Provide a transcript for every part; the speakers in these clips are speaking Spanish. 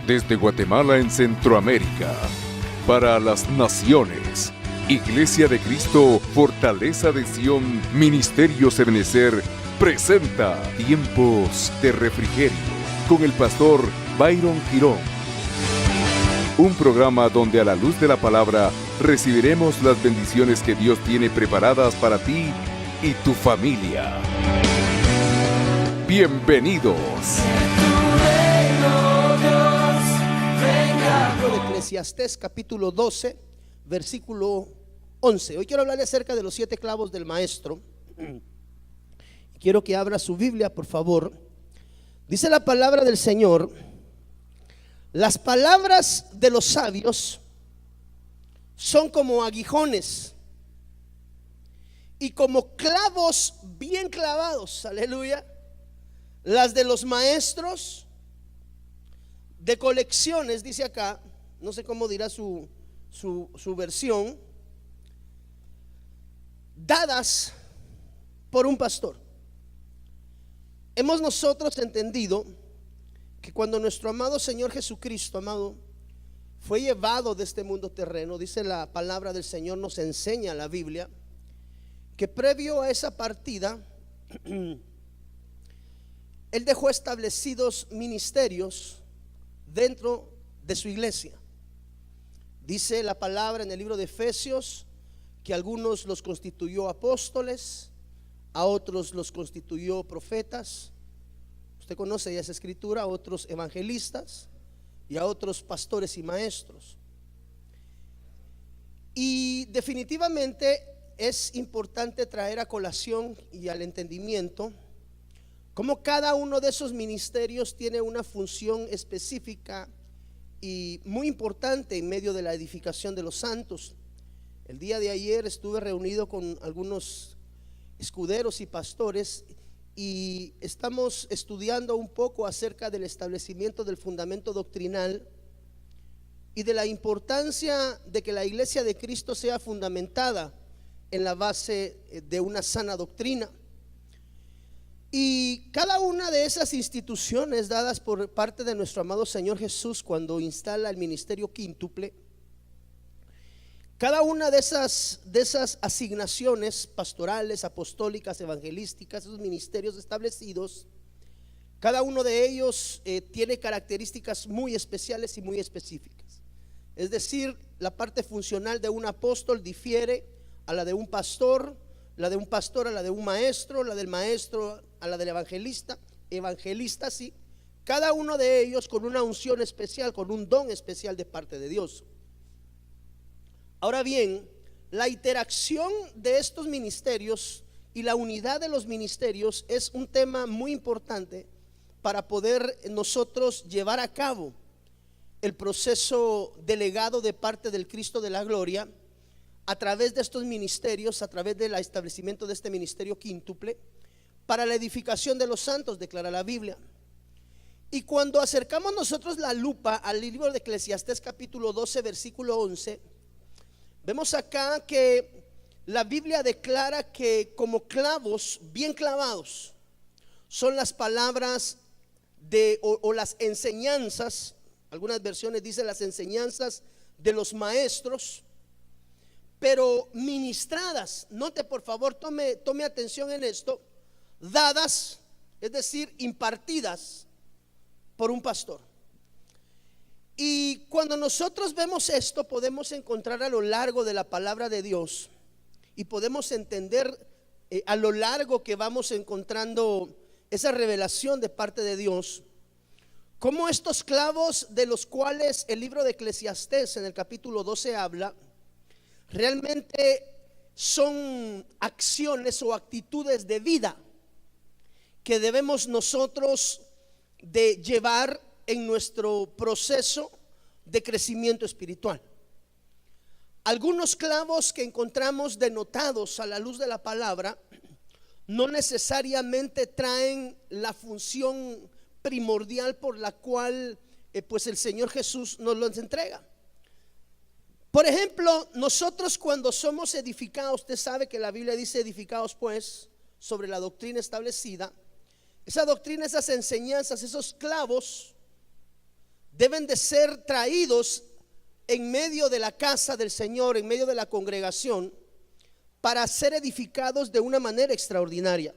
Desde Guatemala en Centroamérica, para las naciones, Iglesia de Cristo, Fortaleza de Sion, Ministerio Ebenecer, presenta Tiempos de Refrigerio con el pastor Byron Girón. Un programa donde a la luz de la palabra recibiremos las bendiciones que Dios tiene preparadas para ti y tu familia. Bienvenidos. De Eclesiastés capítulo 12, versículo 11. Hoy quiero hablarle acerca de los 7 clavos del maestro. Quiero que abra su Biblia, por favor. Dice la palabra del Señor: las palabras de los sabios son como aguijones y como clavos bien clavados. Aleluya. Las de los maestros de colecciones, dice acá, no sé cómo dirá su versión, dadas por un pastor. Hemos nosotros entendido que cuando nuestro amado Señor Jesucristo, amado, fue llevado de este mundo terreno, dice la palabra del Señor, nos enseña la Biblia, que previo a esa partida, Él dejó establecidos ministerios dentro de su iglesia. Dice la palabra en el libro de Efesios que algunos los constituyó apóstoles, a otros los constituyó profetas. Usted conoce ya esa escritura. A otros evangelistas y a otros pastores y maestros. Y definitivamente es importante traer a colación y al entendimiento cómo cada uno de esos ministerios tiene una función específica y muy importante en medio de la edificación de los santos. El día de ayer estuve reunido con algunos escuderos y pastores y estamos estudiando un poco acerca del establecimiento del fundamento doctrinal y de la importancia de que la iglesia de Cristo sea fundamentada en la base de una sana doctrina. Y cada una de esas instituciones dadas por parte de nuestro amado Señor Jesús cuando instala el ministerio quíntuple, cada una de esas asignaciones pastorales, apostólicas, evangelísticas, esos ministerios establecidos, cada uno de ellos tiene características muy especiales y muy específicas. Es decir, la parte funcional de un apóstol difiere a la de un pastor, la de un pastor a la de un maestro, la del maestro a la del evangelista, sí, cada uno de ellos con una unción especial, con un don especial de parte de Dios. Ahora bien, la interacción de estos ministerios y la unidad de los ministerios es un tema muy importante para poder nosotros llevar a cabo el proceso delegado de parte del Cristo de la gloria a través de estos ministerios, a través del establecimiento de este ministerio quíntuple para la edificación de los santos, declara la Biblia. Y cuando acercamos nosotros la lupa al libro de Eclesiastés capítulo 12 versículo 11, vemos acá que la Biblia declara que como clavos bien clavados son las palabras o las enseñanzas. Algunas versiones dicen las enseñanzas de los maestros, pero ministradas, note por favor, tome atención en esto, dadas, es decir, impartidas por un pastor. Y cuando nosotros vemos esto, podemos encontrar a lo largo de la palabra de Dios y podemos entender a lo largo que vamos encontrando esa revelación de parte de Dios, cómo estos clavos de los cuales el libro de Eclesiastés en el capítulo 12 habla, realmente son acciones o actitudes de vida que debemos nosotros de llevar en nuestro proceso de crecimiento espiritual. Algunos clavos que encontramos denotados a la luz de la palabra no necesariamente traen la función primordial por la cual pues el Señor Jesús nos los entrega. Por ejemplo, nosotros cuando somos edificados, usted sabe que la Biblia dice edificados pues sobre la doctrina establecida. Esa doctrina, esas enseñanzas, esos clavos deben de ser traídos en medio de la casa del Señor, en medio de la congregación, para ser edificados de una manera extraordinaria.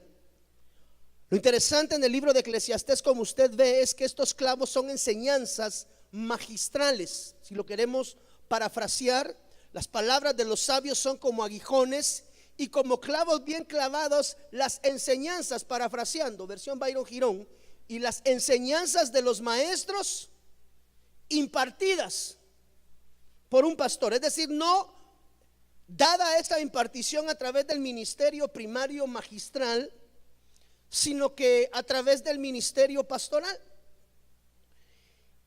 Lo interesante en el libro de Eclesiastés, como usted ve, es que estos clavos son enseñanzas magistrales. Si lo queremos parafrasear, las palabras de los sabios son como aguijones y como clavos bien clavados las enseñanzas, parafraseando, versión Byron Girón, y las enseñanzas de los maestros impartidas por un pastor. Es decir, no dada esta impartición a través del ministerio primario magistral, sino que a través del ministerio pastoral.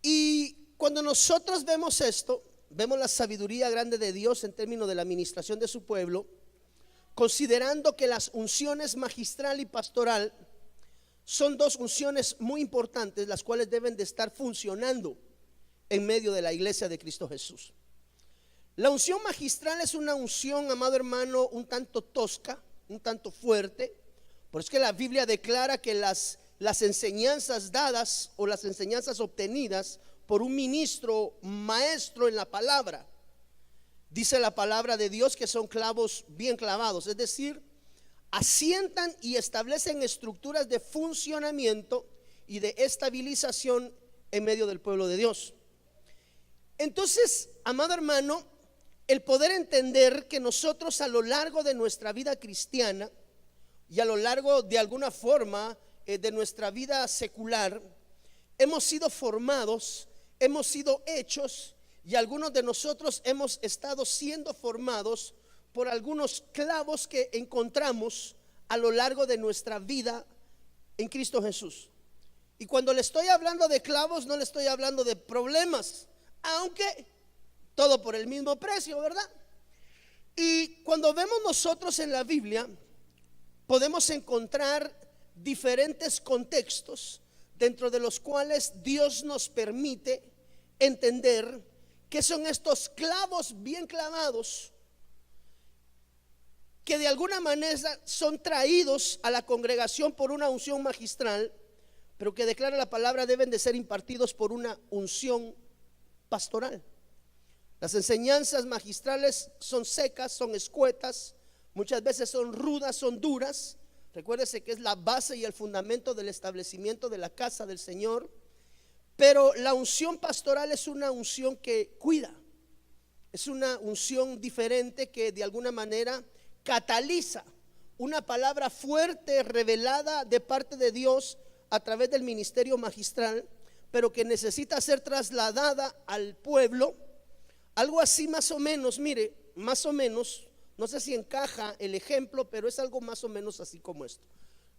Y cuando nosotros vemos esto, vemos la sabiduría grande de Dios en términos de la administración de su pueblo, considerando que las unciones magistral y pastoral son dos unciones muy importantes, las cuales deben de estar funcionando en medio de la iglesia de Cristo Jesús. La unción magistral es una unción, amado hermano, un tanto tosca, un tanto fuerte. Por eso que la Biblia declara que las enseñanzas dadas o las enseñanzas obtenidas por un ministro maestro en la palabra, dice la palabra de Dios que son clavos bien clavados, es decir, asientan y establecen estructuras de funcionamiento y de estabilización en medio del pueblo de Dios. Entonces, amado hermano, el poder entender que nosotros a lo largo de nuestra vida cristiana y a lo largo de alguna forma de nuestra vida secular, hemos sido formados, hemos sido hechos, y algunos de nosotros hemos estado siendo formados por algunos clavos que encontramos a lo largo de nuestra vida en Cristo Jesús. Y cuando le estoy hablando de clavos, no le estoy hablando de problemas, aunque todo por el mismo precio, ¿verdad? Y cuando vemos nosotros en la Biblia, podemos encontrar diferentes contextos dentro de los cuales Dios nos permite entender qué son estos clavos bien clavados que de alguna manera son traídos a la congregación por una unción magistral, pero que declara la palabra deben de ser impartidos por una unción pastoral. Las enseñanzas magistrales son secas, son escuetas, muchas veces son rudas, son duras. Recuérdese que es la base y el fundamento del establecimiento de la casa del Señor. Pero la unción pastoral es una unción que cuida, es una unción diferente que de alguna manera cataliza una palabra fuerte revelada de parte de Dios a través del ministerio magistral, pero que necesita ser trasladada al pueblo. Algo así más o menos, mire, más o menos, no sé si encaja el ejemplo, pero es algo más o menos así como esto,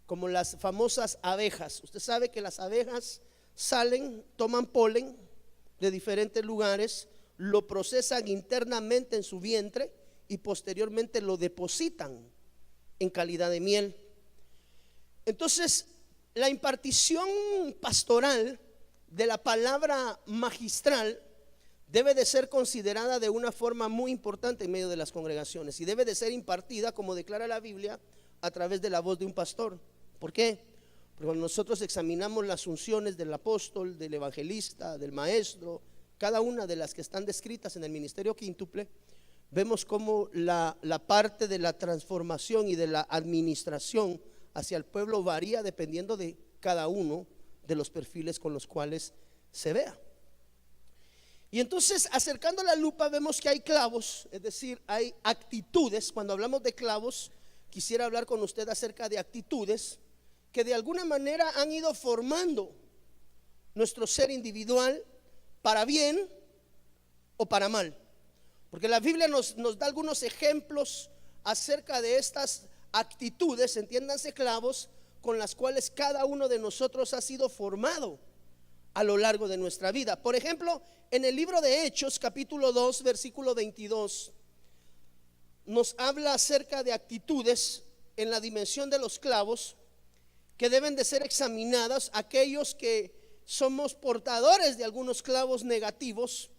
como las famosas abejas. Usted sabe que las abejas salen, toman polen de diferentes lugares, lo procesan internamente en su vientre y posteriormente lo depositan en calidad de miel. Entonces, la impartición pastoral de la palabra magistral debe de ser considerada de una forma muy importante en medio de las congregaciones y debe de ser impartida, como declara la Biblia, a través de la voz de un pastor. ¿Por qué? Porque cuando nosotros examinamos las unciones del apóstol, del evangelista, del maestro, cada una de las que están descritas en el ministerio quíntuple, vemos cómo la parte de la transformación y de la administración hacia el pueblo varía dependiendo de cada uno de los perfiles con los cuales se vea. Y entonces, acercando la lupa, vemos que hay clavos, es decir, hay actitudes. Cuando hablamos de clavos, quisiera hablar con usted acerca de actitudes que de alguna manera han ido formando nuestro ser individual para bien o para mal. Porque la Biblia nos da algunos ejemplos acerca de estas actitudes, entiéndanse clavos, con las cuales cada uno de nosotros ha sido formado a lo largo de nuestra vida. Por ejemplo, en el libro de Hechos, capítulo 2, versículo 22, nos habla acerca de actitudes en la dimensión de los clavos que deben de ser examinadas. Aquellos que somos portadores de algunos clavos negativos,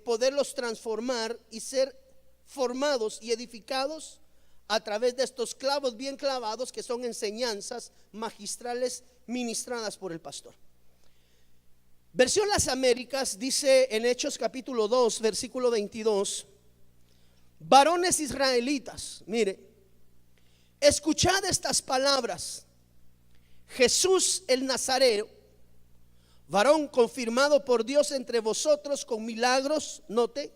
poderlos transformar y ser formados y edificados a través de estos clavos bien clavados, que son enseñanzas magistrales ministradas por el pastor. Versión Las Américas dice en Hechos capítulo 2, versículo 22: varones israelitas, mire, escuchad estas palabras. Jesús el Nazareo, varón confirmado por Dios entre vosotros con milagros, note,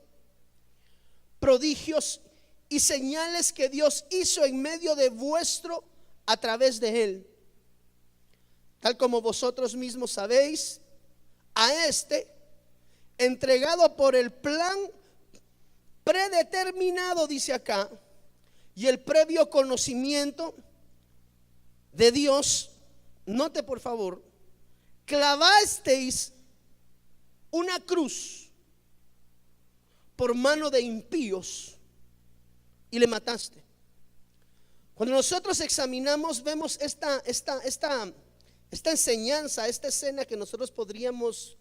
prodigios y señales que Dios hizo en medio de vuestro a través de él, tal como vosotros mismos sabéis. A este, entregado por el plan predeterminado, dice acá, y el previo conocimiento de Dios, note por favor, clavasteis una cruz por mano de impíos y le mataste. Cuando nosotros examinamos, vemos esta enseñanza, esta escena que nosotros podríamos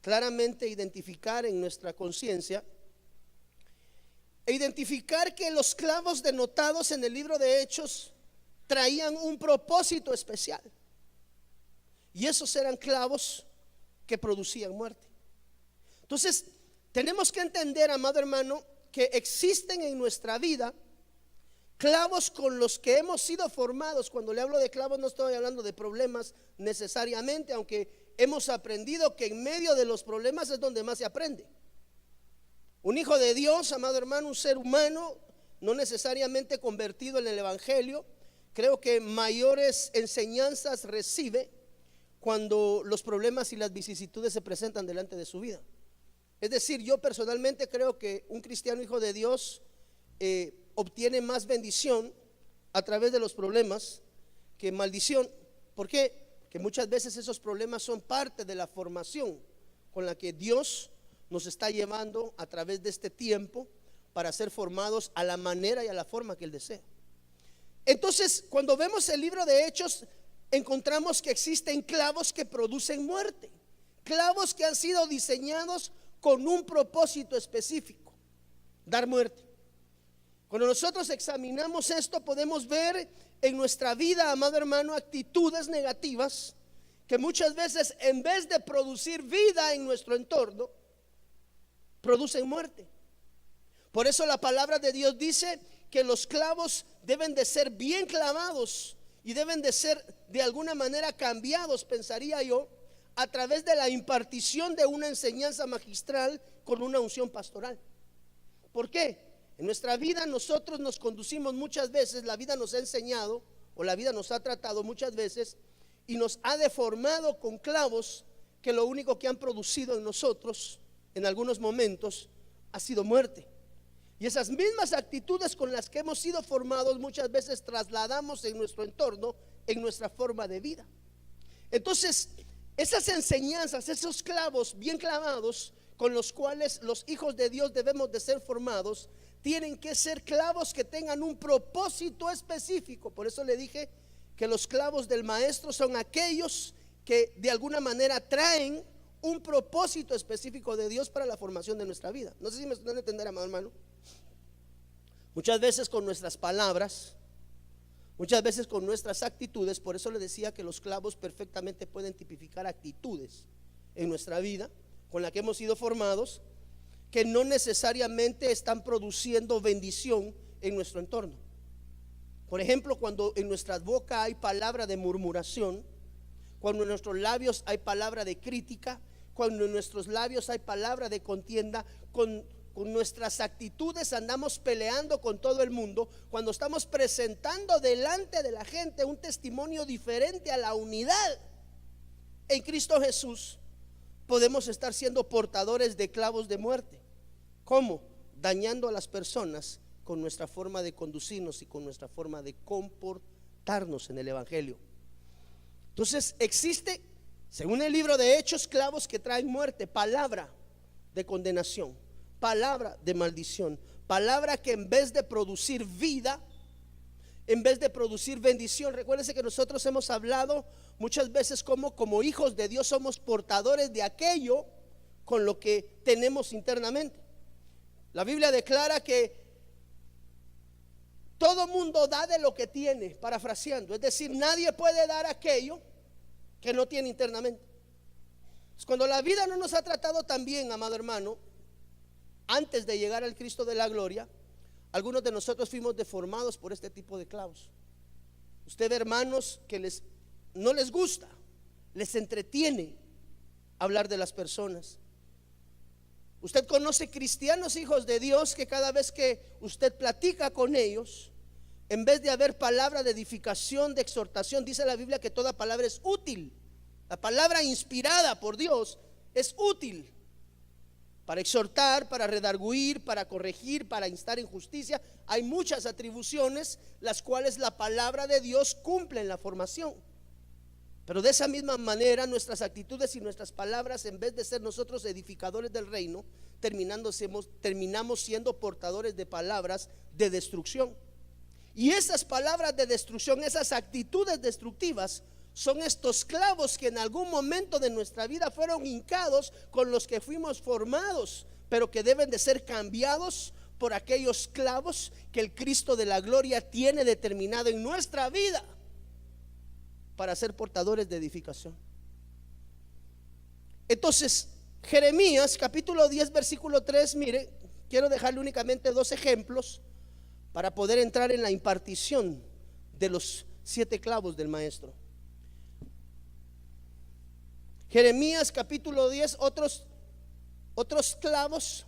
claramente identificar en nuestra conciencia, e identificar que los clavos denotados en el libro de Hechos traían un propósito especial, y esos eran clavos que producían muerte. Entonces tenemos que entender, amado hermano, que existen en nuestra vida clavos con los que hemos sido formados. Cuando le hablo de clavos no estoy hablando de problemas necesariamente, aunque hemos aprendido que en medio de los problemas es donde más se aprende. Un hijo de Dios, amado hermano, un ser humano no necesariamente convertido en el evangelio, creo que mayores enseñanzas recibe cuando los problemas y las vicisitudes se presentan delante de su vida. Es decir, yo personalmente creo que un cristiano hijo de Dios obtiene más bendición a través de los problemas que maldición. ¿Por qué? Porque muchas veces esos problemas son parte de la formación con la que Dios nos está llevando a través de este tiempo para ser formados a la manera y a la forma que Él desea. Entonces, cuando vemos el libro de Hechos, encontramos que existen clavos que producen muerte, clavos que han sido diseñados con un propósito específico: dar muerte. Cuando nosotros examinamos esto, podemos ver en nuestra vida, amado hermano, actitudes negativas que muchas veces, en vez de producir vida en nuestro entorno, producen muerte. Por eso la palabra de Dios dice que los clavos deben de ser bien clavados y deben de ser de alguna manera cambiados, pensaría yo, a través de la impartición de una enseñanza magistral con una unción pastoral. ¿Por qué? En nuestra vida nosotros nos conducimos muchas veces, la vida nos ha enseñado o la vida nos ha tratado muchas veces y nos ha deformado con clavos que lo único que han producido en nosotros en algunos momentos ha sido muerte. Y esas mismas actitudes con las que hemos sido formados muchas veces trasladamos en nuestro entorno, en nuestra forma de vida. Entonces, esas enseñanzas, esos clavos bien clavados con los cuales los hijos de Dios debemos de ser formados, tienen que ser clavos que tengan un propósito específico. Por eso le dije que los clavos del maestro son aquellos que de alguna manera traen un propósito específico de Dios para la formación de nuestra vida. No sé si me están entendiendo, amado hermano. Muchas veces con nuestras palabras, muchas veces con nuestras actitudes. Por eso le decía que los clavos perfectamente pueden tipificar actitudes en nuestra vida con la que hemos sido formados, que no necesariamente están produciendo bendición en nuestro entorno. Por ejemplo, cuando en nuestras bocas hay palabra de murmuración, cuando en nuestros labios hay palabra de crítica, cuando en nuestros labios hay palabra de contienda, con nuestras actitudes andamos peleando con todo el mundo, cuando estamos presentando delante de la gente un testimonio diferente a la unidad en Cristo Jesús, podemos estar siendo portadores de clavos de muerte. ¿Cómo? Dañando a las personas con nuestra forma de conducirnos y con nuestra forma de comportarnos en el evangelio. Entonces existe, según el libro de Hechos, clavos que traen muerte, palabra de condenación, palabra de maldición, palabra que en vez de producir vida, en vez de producir bendición. Recuérdense que nosotros hemos hablado muchas veces como hijos de Dios somos portadores de aquello con lo que tenemos internamente. La Biblia declara que todo mundo da de lo que tiene, parafraseando, es decir, nadie puede dar aquello que no tiene internamente. Cuando la vida no nos ha tratado tan bien, amado hermano, antes de llegar al Cristo de la gloria, algunos de nosotros fuimos deformados por este tipo de clavos. Usted ve hermanos que no les gusta, les entretiene hablar de las personas. Usted conoce cristianos, hijos de Dios, que cada vez que usted platica con ellos, en vez de haber palabra de edificación, de exhortación, dice la Biblia que toda palabra es útil. La palabra inspirada por Dios es útil para exhortar, para redarguir, para corregir, para instar en justicia. Hay muchas atribuciones las cuales la palabra de Dios cumple en la formación. Pero de esa misma manera nuestras actitudes y nuestras palabras, en vez de ser nosotros edificadores del reino, terminamos siendo portadores de palabras de destrucción. Y esas palabras de destrucción, esas actitudes destructivas, son estos clavos que en algún momento de nuestra vida fueron hincados, con los que fuimos formados, pero que deben de ser cambiados por aquellos clavos que el Cristo de la gloria tiene determinado en nuestra vida para ser portadores de edificación. Entonces, Jeremías capítulo 10 versículo 3, mire, quiero dejarle únicamente 2 ejemplos para poder entrar en la impartición de los 7 clavos del maestro. Jeremías capítulo 10, otros clavos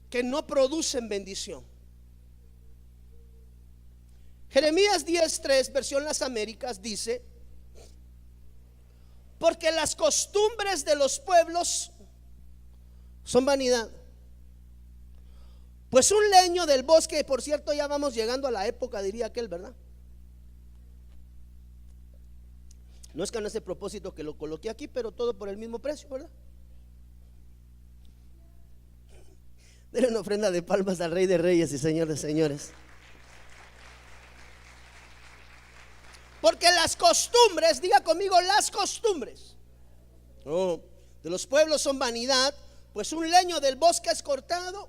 que no producen bendición. Jeremías 10:3, versión Las Américas, dice: porque las costumbres de los pueblos son vanidad. Pues un leño del bosque, por cierto, ya vamos llegando a la época, diría aquel, ¿verdad? No es que no es el propósito que lo coloqué aquí, pero todo por el mismo precio, ¿verdad? Denle una ofrenda de palmas al Rey de Reyes y Señor de Señores. Porque las costumbres, diga conmigo, las costumbres de los pueblos son vanidad. Pues un leño del bosque es cortado,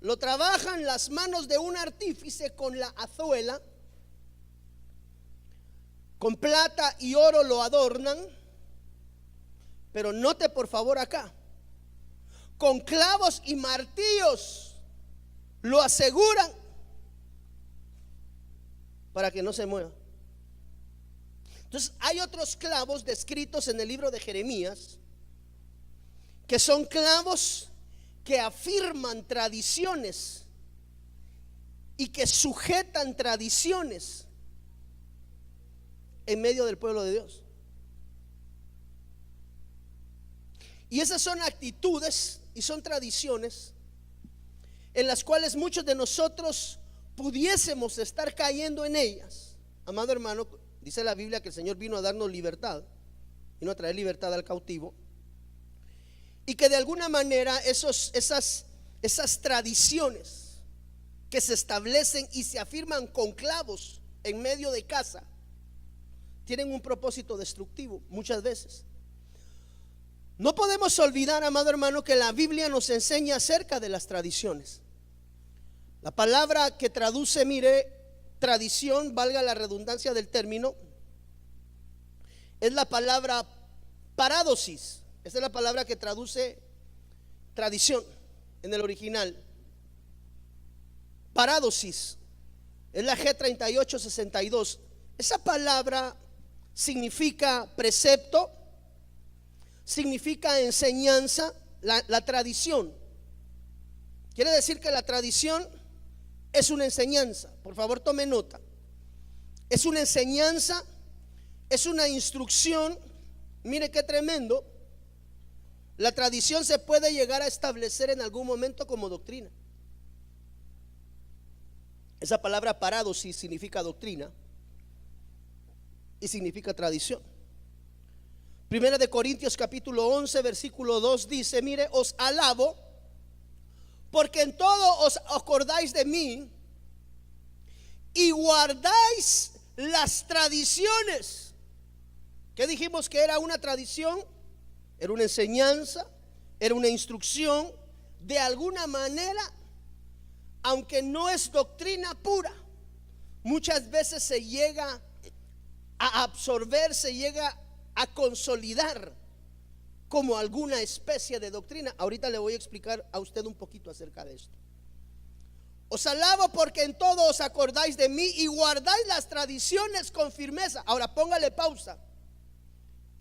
lo trabajan las manos de un artífice con la azuela, con plata y oro lo adornan. Pero note por favor acá, con clavos y martillos lo aseguran para que no se mueva. Entonces hay otros clavos descritos en el libro de Jeremías, que son clavos que afirman tradiciones y que sujetan tradiciones en medio del pueblo de Dios. Y esas son actitudes y son tradiciones en las cuales muchos de nosotros pudiésemos estar cayendo en ellas. Amado hermano, dice la Biblia que el Señor vino a darnos libertad, vino a traer libertad al cautivo, y que de alguna manera esas tradiciones que se establecen y se afirman con clavos en medio de casa tienen un propósito destructivo muchas veces. No podemos olvidar, amado hermano, que la Biblia nos enseña acerca de las tradiciones. La palabra que traduce, mire, tradición, valga la redundancia del término, es la palabra parádosis. Esa es la palabra que traduce tradición en el original. Parádosis es la G3862. Esa palabra significa precepto, significa enseñanza. La tradición quiere decir que la tradición es una enseñanza. Por favor, tome nota. Es una enseñanza, es una instrucción. Mire qué tremendo. La tradición se puede llegar a establecer en algún momento como doctrina. Esa palabra parádosis significa doctrina y significa tradición. Primera de Corintios capítulo 11 versículo 2 dice: mire, os alabo porque en todo os acordáis de mí y guardáis las tradiciones. ¿Qué dijimos que era una tradición? Era una enseñanza, era una instrucción. De alguna manera, aunque no es doctrina pura, muchas veces se llega a absorber, se llega a consolidar como alguna especie de doctrina. Ahorita le voy a explicar a usted un poquito acerca de esto. Os alabo porque en todo os acordáis de mí y guardáis las tradiciones con firmeza. Ahora póngale pausa.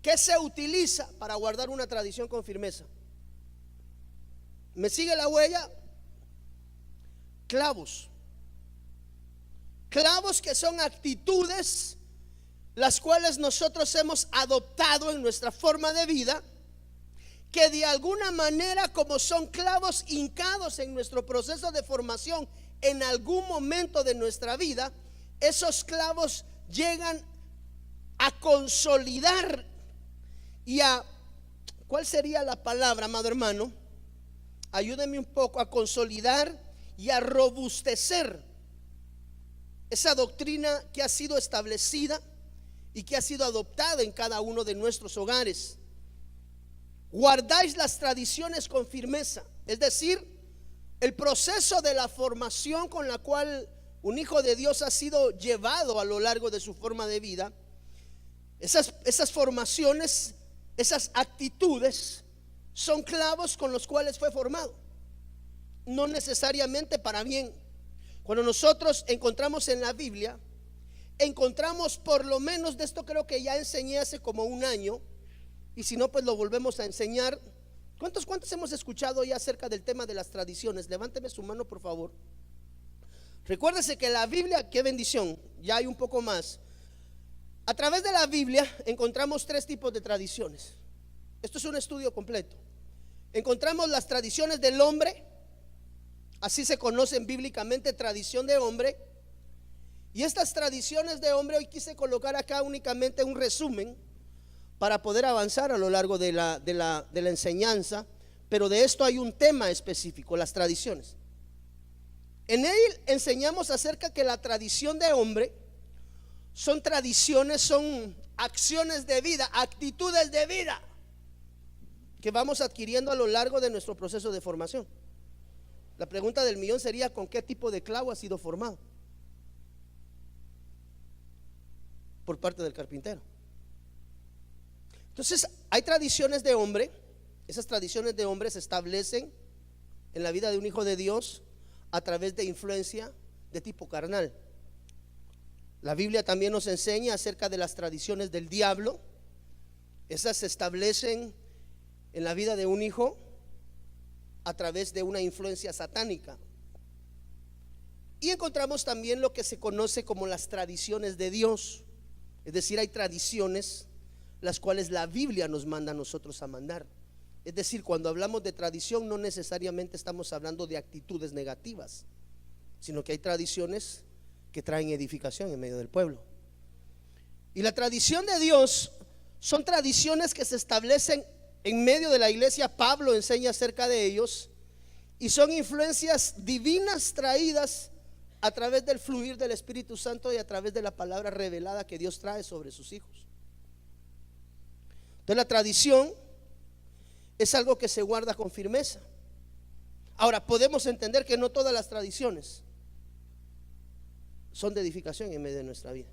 ¿Qué se utiliza para guardar una tradición con firmeza? ¿Me sigue la huella? Clavos. Clavos que son actitudes las cuales nosotros hemos adoptado en nuestra forma de vida, que de alguna manera, como son clavos hincados en nuestro proceso de formación en algún momento de nuestra vida, esos clavos llegan a consolidar y a, ¿cuál sería la palabra, amado hermano? Ayúdeme un poco, a consolidar y a robustecer esa doctrina que ha sido establecida y que ha sido adoptada en cada uno de nuestros hogares. Guardáis las tradiciones con firmeza, es decir, el proceso de la formación con la cual un hijo de Dios ha sido llevado a lo largo de su forma de vida. Esas formaciones, esas actitudes son clavos con los cuales fue formado, no necesariamente para bien. Cuando nosotros encontramos en la Biblia, encontramos por lo menos, de esto creo que ya enseñé hace como un año, y si no pues lo volvemos a enseñar. ¿Cuántos hemos escuchado ya acerca del tema de las tradiciones? Levánteme su mano, por favor. Recuérdese que la Biblia, qué bendición, ya hay un poco más. A través de la Biblia encontramos tres tipos de tradiciones. Esto es un estudio completo. Encontramos las tradiciones del hombre, así se conocen bíblicamente, tradición de hombre. Y estas tradiciones de hombre, hoy quise colocar acá únicamente un resumen para poder avanzar a lo largo de la enseñanza, pero de esto hay un tema específico, las tradiciones. En él enseñamos acerca que la tradición de hombre son tradiciones, son acciones de vida, actitudes de vida que vamos adquiriendo a lo largo de nuestro proceso de formación. La pregunta del millón sería: ¿con qué tipo de clavo ha sido formado por parte del carpintero? Entonces hay tradiciones de hombre. Esas tradiciones de hombre se establecen en la vida de un hijo de Dios a través de influencia de tipo carnal. La Biblia también nos enseña acerca de las tradiciones del diablo. Esas se establecen en la vida de un hijo a través de una influencia satánica. Y encontramos también lo que se conoce como las tradiciones de Dios. Es decir, hay tradiciones las cuales la Biblia nos manda a nosotros a mandar. Es decir, cuando hablamos de tradición, no necesariamente estamos hablando de actitudes negativas, sino que hay tradiciones que traen edificación en medio del pueblo. Y la tradición de Dios son tradiciones que se establecen en medio de la iglesia. Pablo enseña acerca de ellos, y son influencias divinas traídas a través del fluir del Espíritu Santo y a través de la palabra revelada que Dios trae sobre sus hijos. Entonces la tradición es algo que se guarda con firmeza. Ahora, podemos entender que no todas las tradiciones son de edificación en medio de nuestra vida.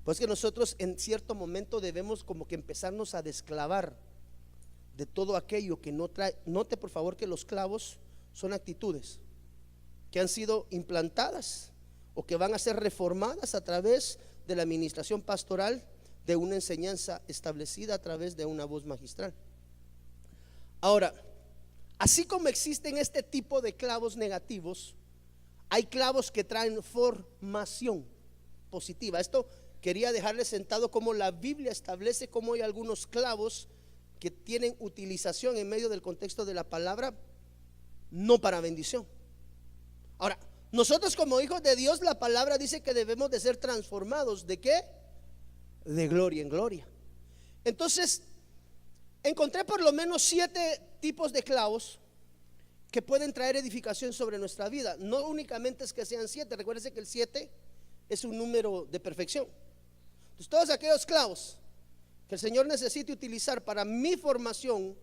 Pues que nosotros en cierto momento debemos como que empezarnos a desclavar de todo aquello que no trae. Note por favor que los clavos son actitudes que han sido implantadas o que van a ser reformadas a través de la administración pastoral, de una enseñanza establecida a través de una voz magistral. Ahora, así como existen este tipo de clavos negativos, hay clavos que traen formación positiva. Esto quería dejarle sentado como la Biblia establece cómo hay algunos clavos que tienen utilización en medio del contexto de la palabra, no para bendición. Ahora, nosotros como hijos de Dios, la palabra dice que debemos de ser transformados. ¿De qué? De gloria en gloria. Entonces encontré por lo menos 7 tipos de clavos que pueden traer edificación sobre nuestra vida. No únicamente es que sean 7, recuérdense que el 7 es un número de perfección. Entonces todos aquellos clavos que el Señor necesite utilizar para mi formación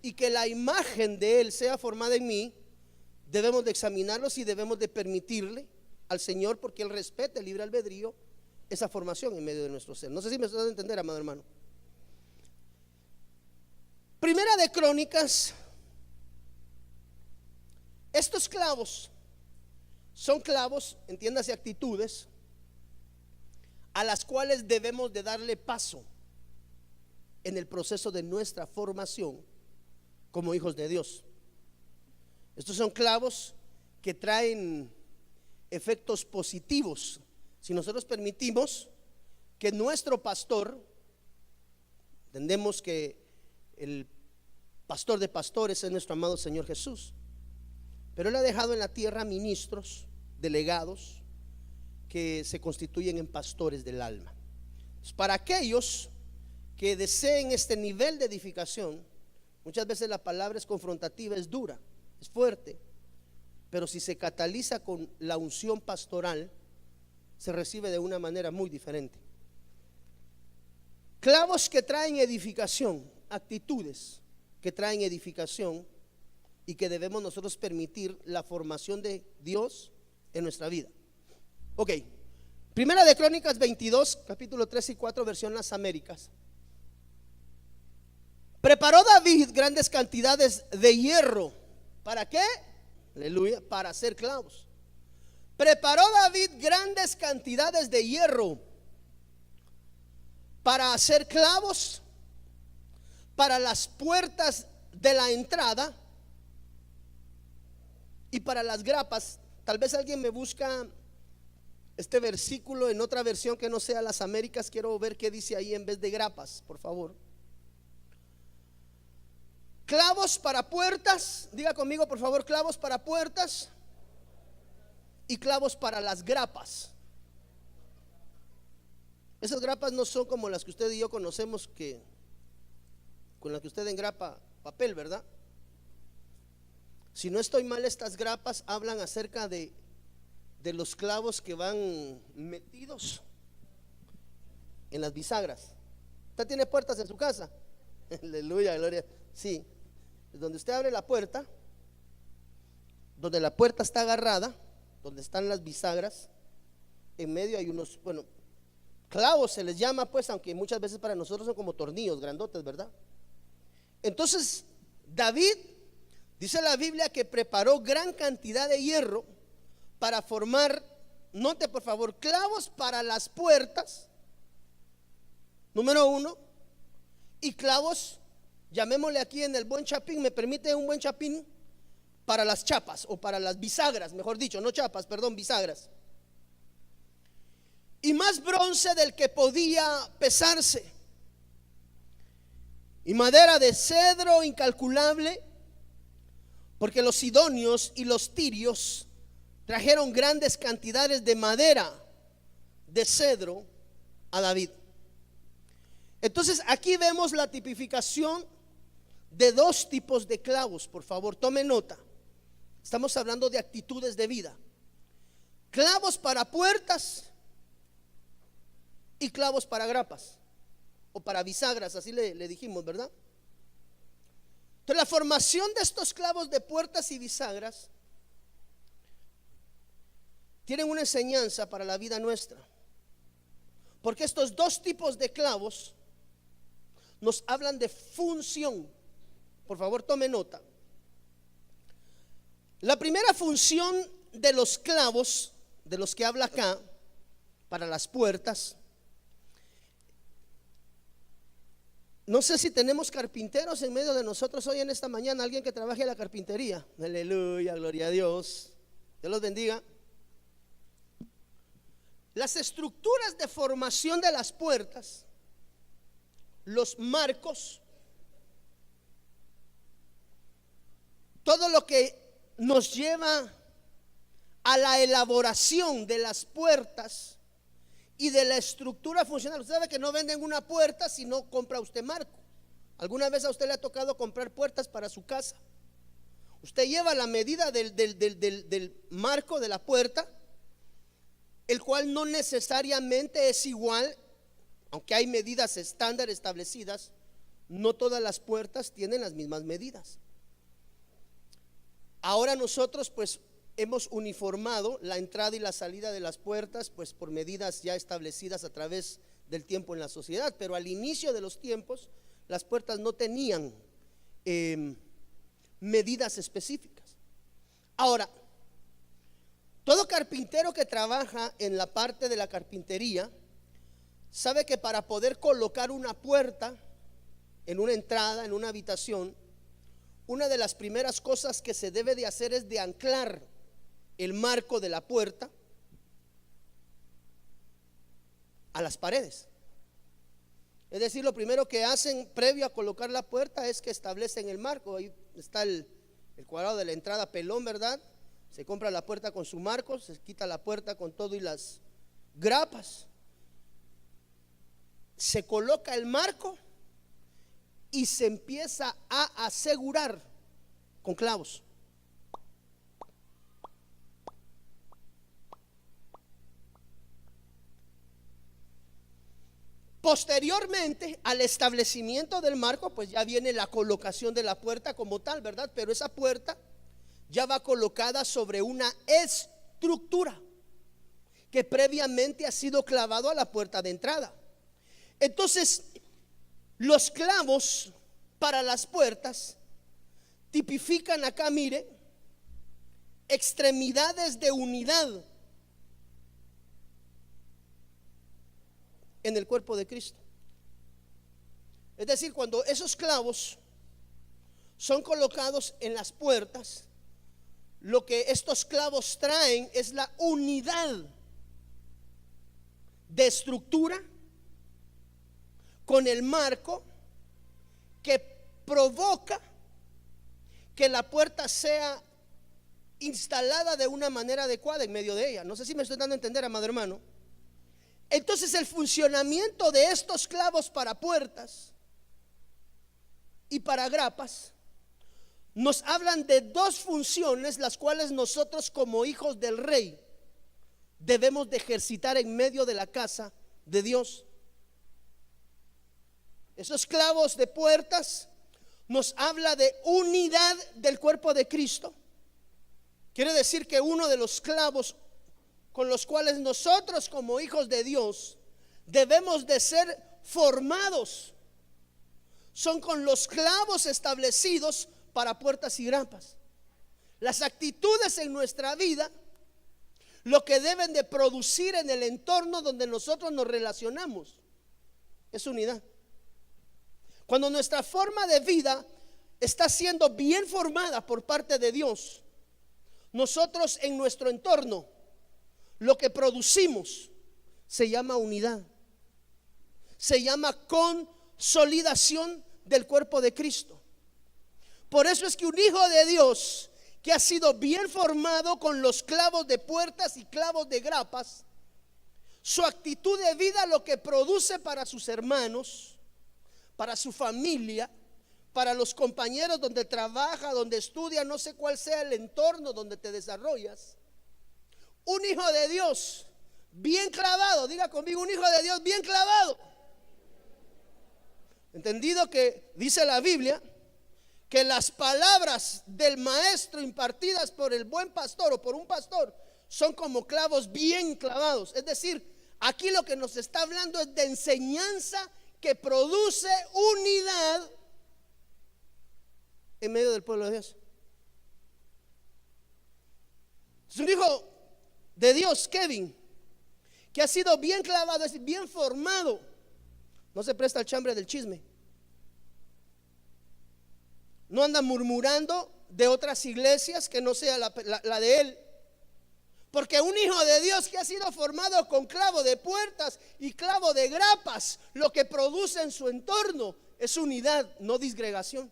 y que la imagen de Él sea formada en mí, debemos de examinarlos y debemos de permitirle al Señor, porque Él respeta el libre albedrío, esa formación en medio de nuestro ser. No sé si me estás a entender, amado hermano. Primera de Crónicas, estos clavos son clavos, entiéndase, actitudes a las cuales debemos de darle paso en el proceso de nuestra formación como hijos de Dios. Estos son clavos que traen efectos positivos si nosotros permitimos que nuestro pastor, entendemos que el pastor de pastores es nuestro amado Señor Jesús, pero Él ha dejado en la tierra ministros, delegados, que se constituyen en pastores del alma. Entonces, para aquellos que deseen este nivel de edificación, muchas veces la palabra es confrontativa, es dura, es fuerte, pero si se cataliza con la unción pastoral, se recibe de una manera muy diferente. Clavos que traen edificación, actitudes que traen edificación y que debemos nosotros permitir la formación de Dios en nuestra vida. Ok, Primera de Crónicas 22, capítulo 3 y 4, versión Las Américas. Preparó David grandes cantidades de hierro. ¿Para qué? Aleluya, para hacer clavos. Preparó David grandes cantidades de hierro para hacer clavos para las puertas de la entrada y para las grapas. Tal vez alguien me busca este versículo en otra versión que no sea Las Américas. Quiero ver qué dice ahí en vez de grapas, por favor. Clavos para puertas, diga conmigo por favor, clavos para puertas y clavos para las grapas. Esas grapas no son como las que usted y yo conocemos, que con las que usted engrapa papel, ¿verdad? Si no estoy mal, estas grapas hablan acerca de los clavos que van metidos en las bisagras. ¿Usted tiene puertas en su casa? Aleluya, gloria. Sí, donde usted abre la puerta, donde la puerta está agarrada, donde están las bisagras, en medio hay unos, bueno, clavos se les llama, pues, aunque muchas veces para nosotros son como tornillos grandotes, ¿verdad? Entonces David, dice la Biblia, que preparó gran cantidad de hierro para formar, note por favor, clavos para las puertas, número uno, y clavos, llamémosle aquí en el buen chapín, me permite un buen chapín, para las chapas o para las bisagras, mejor dicho, no chapas, perdón, bisagras. Y más bronce del que podía pesarse, y madera de cedro incalculable, porque los sidonios y los tirios trajeron grandes cantidades de madera de cedro a David. Entonces aquí vemos la tipificación de dos tipos de clavos. Por favor, tome nota. Estamos hablando de actitudes de vida. Clavos para puertas y clavos para grapas o para bisagras, así le dijimos, ¿verdad? Entonces la formación de estos clavos de puertas y bisagras tienen una enseñanza para la vida nuestra, porque estos dos tipos de clavos nos hablan de función. Por favor, tome nota. La primera función de los clavos, de los que habla acá, para las puertas. No sé si tenemos carpinteros en medio de nosotros hoy en esta mañana, alguien que trabaje en la carpintería. Aleluya, gloria a Dios. Dios los bendiga. Las estructuras de formación de las puertas, los marcos, todo lo que nos lleva a la elaboración de las puertas y de la estructura funcional. Usted sabe que no venden una puerta si no compra usted marco. ¿Alguna vez a usted le ha tocado comprar puertas para su casa? Usted lleva la medida del marco de la puerta, el cual no necesariamente es igual, aunque hay medidas estándar establecidas. No todas las puertas tienen las mismas medidas. Ahora nosotros pues hemos uniformado la entrada y la salida de las puertas pues por medidas ya establecidas a través del tiempo en la sociedad, pero al inicio de los tiempos las puertas no tenían medidas específicas. Ahora, todo carpintero que trabaja en la parte de la carpintería sabe que para poder colocar una puerta en una entrada, en una habitación, una de las primeras cosas que se debe de hacer es de anclar el marco de la puerta a las paredes. Es decir, lo primero que hacen previo a colocar la puerta es que establecen el marco. Ahí está el cuadrado de la entrada pelón, ¿verdad? Se compra la puerta con su marco, se quita la puerta con todo y las grapas, se coloca el marco y se empieza a asegurar con clavos. Posteriormente al establecimiento del marco, pues ya viene la colocación de la puerta como tal, ¿verdad? Pero esa puerta ya va colocada sobre una estructura que previamente ha sido clavado a la puerta de entrada. Entonces, los clavos para las puertas tipifican acá, mire, extremidades de unidad en el cuerpo de Cristo. Es decir, cuando esos clavos son colocados en las puertas, lo que estos clavos traen es la unidad de estructura con el marco que provoca que la puerta sea instalada de una manera adecuada en medio de ella. No sé si me estoy dando a entender, amado hermano. Entonces, el funcionamiento de estos clavos para puertas y para grapas nos hablan de dos funciones, las cuales nosotros como hijos del rey debemos de ejercitar en medio de la casa de Dios. Esos clavos de puertas nos habla de unidad del cuerpo de Cristo. Quiere decir que uno de los clavos con los cuales nosotros como hijos de Dios debemos de ser formados son con los clavos establecidos para puertas y grapas. Las actitudes en nuestra vida, lo que deben de producir en el entorno donde nosotros nos relacionamos, es unidad. Cuando nuestra forma de vida está siendo bien formada por parte de Dios, nosotros en nuestro entorno lo que producimos se llama unidad, se llama consolidación del cuerpo de Cristo. Por eso es que un hijo de Dios que ha sido bien formado con los clavos de puertas y clavos de grapas, su actitud de vida lo que produce para sus hermanos, para su familia, para los compañeros donde trabaja, donde estudia, no sé cuál sea el entorno donde te desarrollas. Un hijo de Dios bien clavado, diga conmigo, un hijo de Dios bien clavado. Entendido que dice la Biblia que las palabras del maestro impartidas por el buen pastor o por un pastor son como clavos bien clavados. Es decir, aquí lo que nos está hablando es de enseñanza que produce unidad en medio del pueblo de Dios. Es un hijo de Dios, Kevin, que ha sido bien clavado, es decir, bien formado. No se presta al chambre del chisme. No anda murmurando de otras iglesias que no sea la de él. Porque un hijo de Dios que ha sido formado con clavo de puertas y clavo de grapas, lo que produce en su entorno es unidad, no disgregación.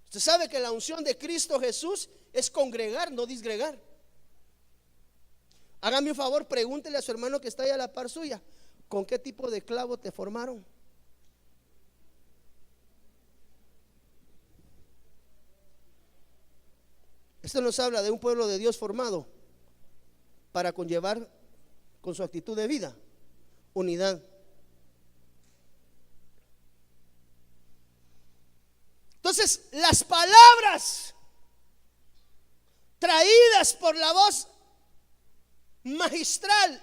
Usted sabe que la unción de Cristo Jesús es congregar, no disgregar. Hágame un favor, pregúntele a su hermano que está ahí a la par suya, ¿con qué tipo de clavo te formaron? Esto nos habla de un pueblo de Dios formado para conllevar con su actitud de vida unidad. Entonces, las palabras traídas por la voz magistral,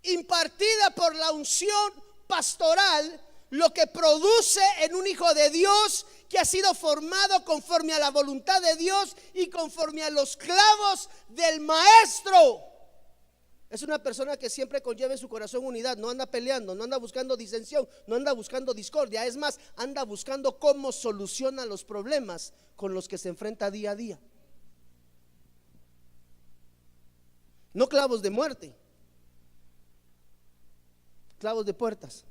impartida por la unción pastoral, lo que produce en un hijo de Dios que ha sido formado conforme a la voluntad de Dios y conforme a los clavos del maestro. Es una persona que siempre conlleva en su corazón unidad, no anda peleando, no anda buscando disensión, no anda buscando discordia, es más, anda buscando cómo soluciona los problemas con los que se enfrenta día a día. No clavos de muerte, clavos de puertas.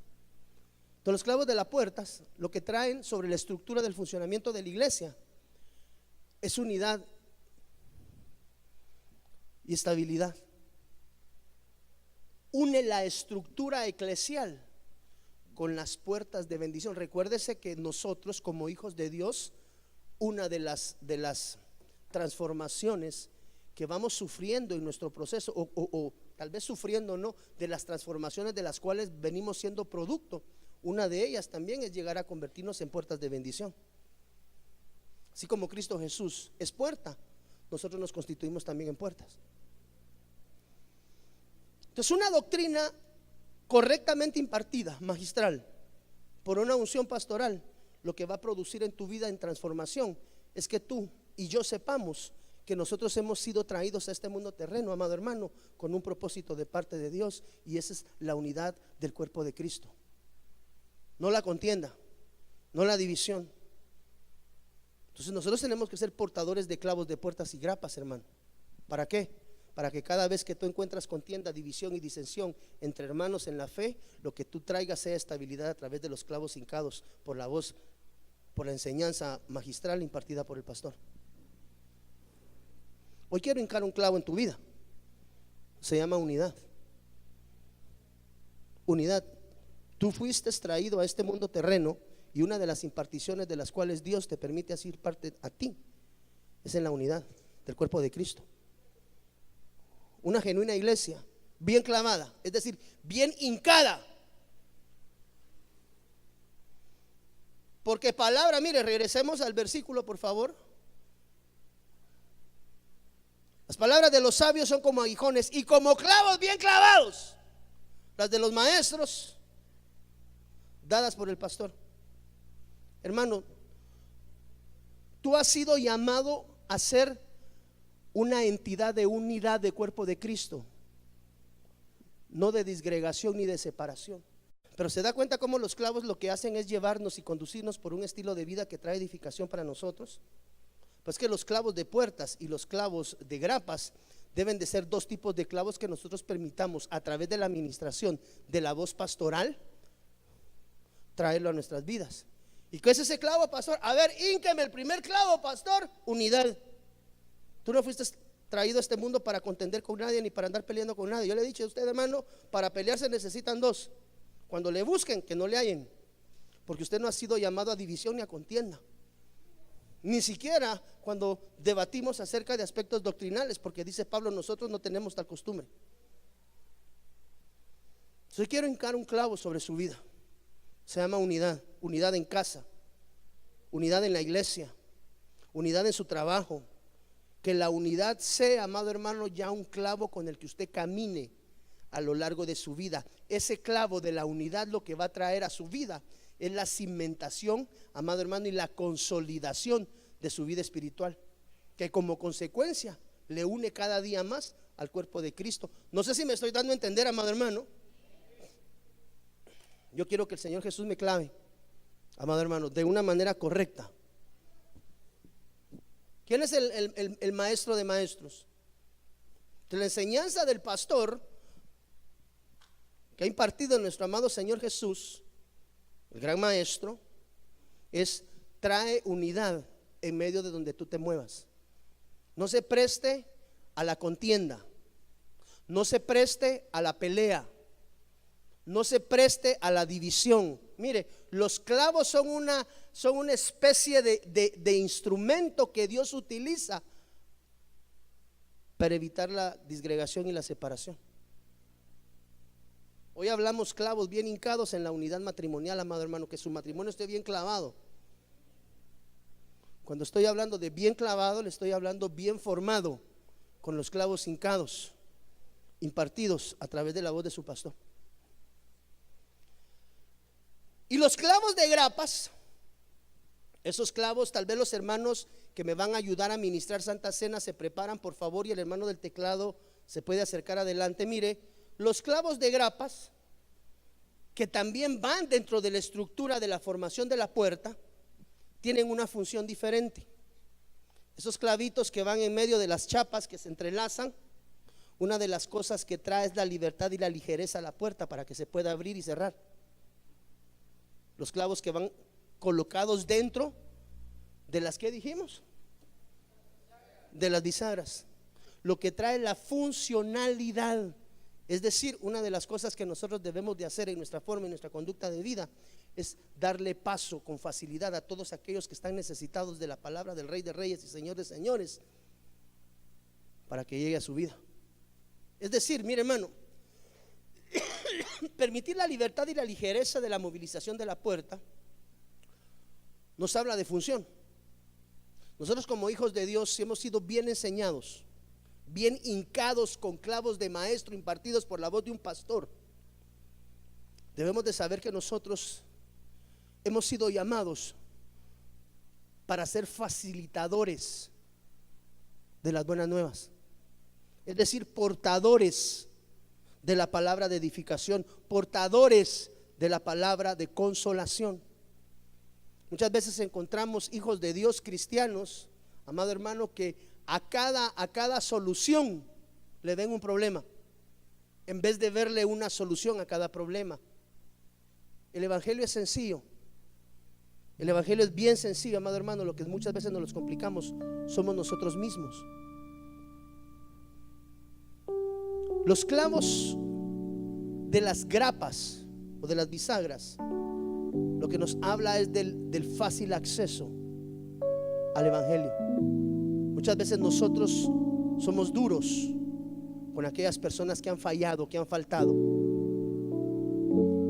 Entonces, los clavos de las puertas lo que traen sobre la estructura del funcionamiento de la iglesia es unidad y estabilidad. Une la estructura eclesial con las puertas de bendición. Recuérdese que nosotros como hijos de Dios, una de las transformaciones que vamos sufriendo en nuestro proceso, o tal vez sufriendo, no, de las transformaciones de las cuales venimos siendo producto, una de ellas también es llegar a convertirnos en puertas de bendición. Así como Cristo Jesús es puerta, nosotros nos constituimos también en puertas. Entonces, una doctrina correctamente impartida, magistral, por una unción pastoral, lo que va a producir en tu vida en transformación es que tú y yo sepamos que nosotros hemos sido traídos a este mundo terreno, amado hermano, con un propósito de parte de Dios, y esa es la unidad del cuerpo de Cristo. No la contienda, no la división. Entonces nosotros tenemos que ser portadores de clavos de puertas y grapas, hermano. ¿Para qué? Para que cada vez que tú encuentras contienda, división y disensión entre hermanos en la fe, lo que tú traigas sea estabilidad a través de los clavos hincados por la voz, por la enseñanza magistral impartida por el pastor. Hoy quiero hincar un clavo en tu vida. Se llama unidad. Unidad. Tú fuiste traído a este mundo terreno, y una de las imparticiones de las cuales Dios te permite hacer parte a ti es en la unidad del cuerpo de Cristo. Una genuina iglesia bien clavada, es decir, bien hincada. Porque palabra, mire, regresemos al versículo, por favor. Las palabras de los sabios son como aguijones y como clavos bien clavados. Las de los maestros dadas por el pastor. Hermano, tú has sido llamado a ser una entidad de unidad de cuerpo de Cristo, no de disgregación ni de separación. Pero se da cuenta cómo los clavos lo que hacen es llevarnos y conducirnos por un estilo de vida que trae edificación para nosotros. Pues que los clavos de puertas y los clavos de grapas deben de ser dos tipos de clavos que nosotros permitamos a través de la administración de la voz pastoral traerlo a nuestras vidas. ¿Y qué es ese clavo, pastor? A ver, hínqueme el primer clavo, pastor. Unidad. Tú no fuiste traído a este mundo para contender con nadie ni para andar peleando con nadie. Yo le he dicho a usted, hermano, para pelear se necesitan dos. Cuando le busquen, que no le hallen, porque usted no ha sido llamado a división ni a contienda. Ni siquiera cuando debatimos acerca de aspectos doctrinales, porque dice Pablo, nosotros no tenemos tal costumbre. Yo quiero hincar un clavo sobre su vida. Se llama unidad. Unidad en casa, unidad en la iglesia, unidad en su trabajo. Que la unidad sea, amado hermano, ya un clavo con el que usted camine a lo largo de su vida. Ese clavo de la unidad lo que va a traer a su vida es la cimentación, amado hermano, y la consolidación de su vida espiritual, que como consecuencia le une cada día más al cuerpo de Cristo. No sé si me estoy dando a entender, amado hermano. Yo quiero que el Señor Jesús me clave, amado hermano, de una manera correcta. ¿Quién es el maestro de maestros? De la enseñanza del pastor que ha impartido nuestro amado Señor Jesús, el gran maestro, es trae unidad en medio de donde tú te muevas. No se preste a la contienda, no se preste a la pelea, no se preste a la división. Mire, los clavos son una especie de instrumento que Dios utiliza para evitar la disgregación y la separación. Hoy hablamos clavos bien hincados en la unidad matrimonial, amado hermano, que su matrimonio esté bien clavado. Cuando estoy hablando de bien clavado, le estoy hablando bien formado, con los clavos hincados, impartidos a través de la voz de su pastor. Y los clavos de grapas, esos clavos, tal vez los hermanos que me van a ayudar a ministrar Santa Cena se preparan, por favor, y el hermano del teclado se puede acercar adelante. Mire, los clavos de grapas, que también van dentro de la estructura de la formación de la puerta, tienen una función diferente. Esos clavitos que van en medio de las chapas que se entrelazan, una de las cosas que trae es la libertad y la ligereza a la puerta para que se pueda abrir y cerrar. Los clavos que van colocados dentro de las que dijimos, de las bisagras, lo que trae la funcionalidad. Es decir, una de las cosas que nosotros debemos de hacer en nuestra forma y nuestra conducta de vida es darle paso con facilidad a todos aquellos que están necesitados de la palabra del Rey de Reyes y Señor de Señores para que llegue a su vida. Es decir, mire hermano, permitir la libertad y la ligereza de la movilización de la puerta nos habla de función. Nosotros como hijos de Dios hemos sido bien enseñados, bien hincados con clavos de maestro impartidos por la voz de un pastor. Debemos de saber que nosotros hemos sido llamados para ser facilitadores de las buenas nuevas, es decir, portadores de la palabra de edificación, portadores de la palabra de consolación. Muchas veces encontramos hijos de Dios cristianos, amado hermano, que a cada solución le ven un problema, en vez de verle una solución a cada problema. El evangelio es sencillo. El evangelio es bien sencillo, amado hermano. Lo que muchas veces nos los complicamos somos nosotros mismos. Los clavos de las grapas o de las bisagras, lo que nos habla es del fácil acceso al evangelio. Muchas veces nosotros somos duros con aquellas personas que han fallado, que han faltado.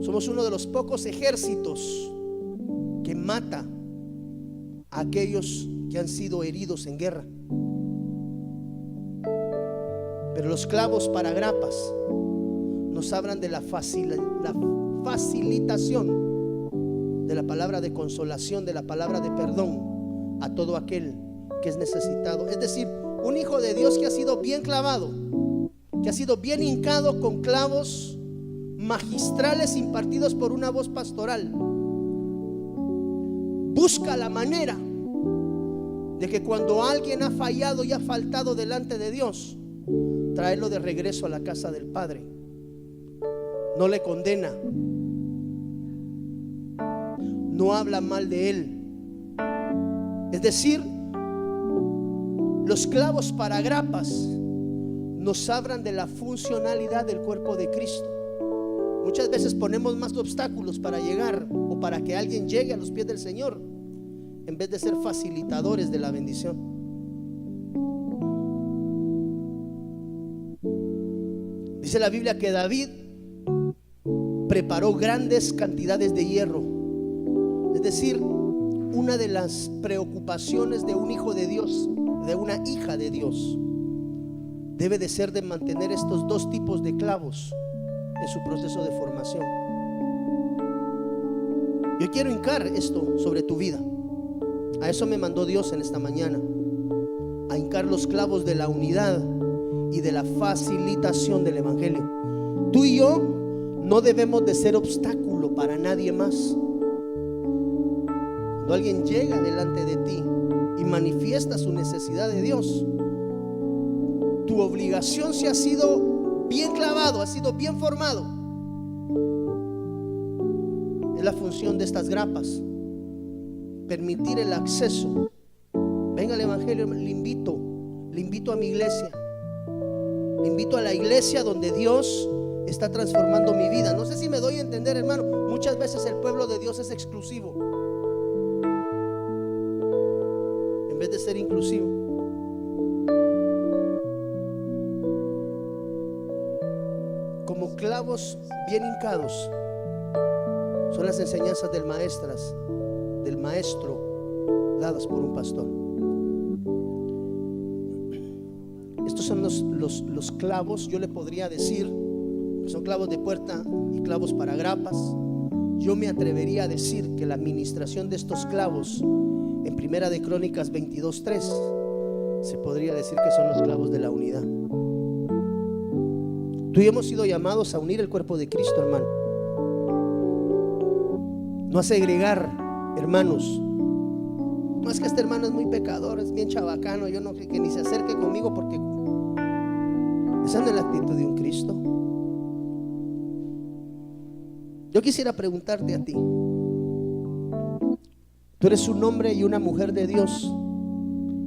Somos uno de los pocos ejércitos que mata a aquellos que han sido heridos en guerra. Pero los clavos para grapas nos hablan de la facilitación de la palabra de consolación, de la palabra de perdón a todo aquel que es necesitado. Es decir, un hijo de Dios que ha sido bien clavado, que ha sido bien hincado con clavos magistrales impartidos por una voz pastoral, busca la manera de que cuando alguien ha fallado y ha faltado delante de Dios, traerlo de regreso a la casa del Padre. No le condena, no habla mal de él. Es decir, los clavos para grapas nos hablan de la funcionalidad del cuerpo de Cristo. Muchas veces ponemos más obstáculos para llegar o para que alguien llegue a los pies del Señor, en vez de ser facilitadores de la bendición. Dice la Biblia que David preparó grandes cantidades de hierro. Es decir, una de las preocupaciones de un hijo de Dios, de una hija de Dios, debe de ser de mantener estos dos tipos de clavos en su proceso de formación. Yo quiero hincar esto sobre tu vida. A eso me mandó Dios en esta mañana, a hincar los clavos de la unidad y de la facilitación del evangelio. Tú y yo no debemos de ser obstáculo para nadie más. Cuando alguien llega delante de ti y manifiesta su necesidad de Dios, tu obligación, si has sido bien clavado, has sido bien formado, es la función de estas grapas: permitir el acceso. Venga al evangelio, le invito a mi iglesia, le invito a la iglesia donde Dios está transformando mi vida. No sé si me doy a entender, hermano. Muchas veces el pueblo de Dios es exclusivo en vez de ser inclusivo. Como clavos bien hincados son las enseñanzas del maestro dadas por un pastor. Estos son los clavos. Yo le podría decir que son clavos de puerta y clavos para grapas, yo me atrevería a decir que la administración de estos clavos en Primera de Crónicas 22:3 se podría decir que son los clavos de la unidad. Tú y yo hemos sido llamados a unir el cuerpo de Cristo, hermano. No a segregar, hermanos. No es que este hermano es muy pecador, es bien chabacano, yo no que ni se acerque conmigo, porque esa no es la actitud de un Cristo. Yo quisiera preguntarte a ti: ¿tú eres un hombre y una mujer de Dios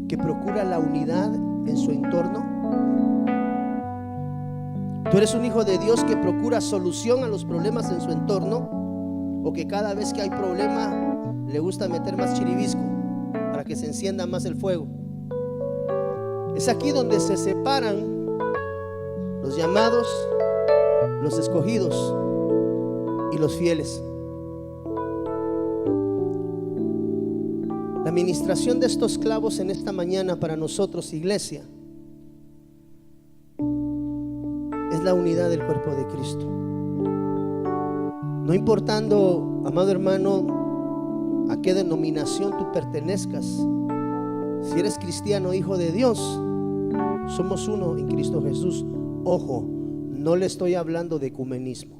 que procura la unidad en su entorno? ¿Tú eres un hijo de Dios que procura solución a los problemas en su entorno? ¿O que cada vez que hay problema le gusta meter más chiribisco para que se encienda más el fuego? Es aquí donde se separan los llamados, los escogidos y los fieles. La administración de estos clavos en esta mañana para nosotros, iglesia, es la unidad del cuerpo de Cristo. No importando, amado hermano, a qué denominación tú pertenezcas, si eres cristiano, hijo de Dios, somos uno en Cristo Jesús. Ojo, no le estoy hablando de ecumenismo,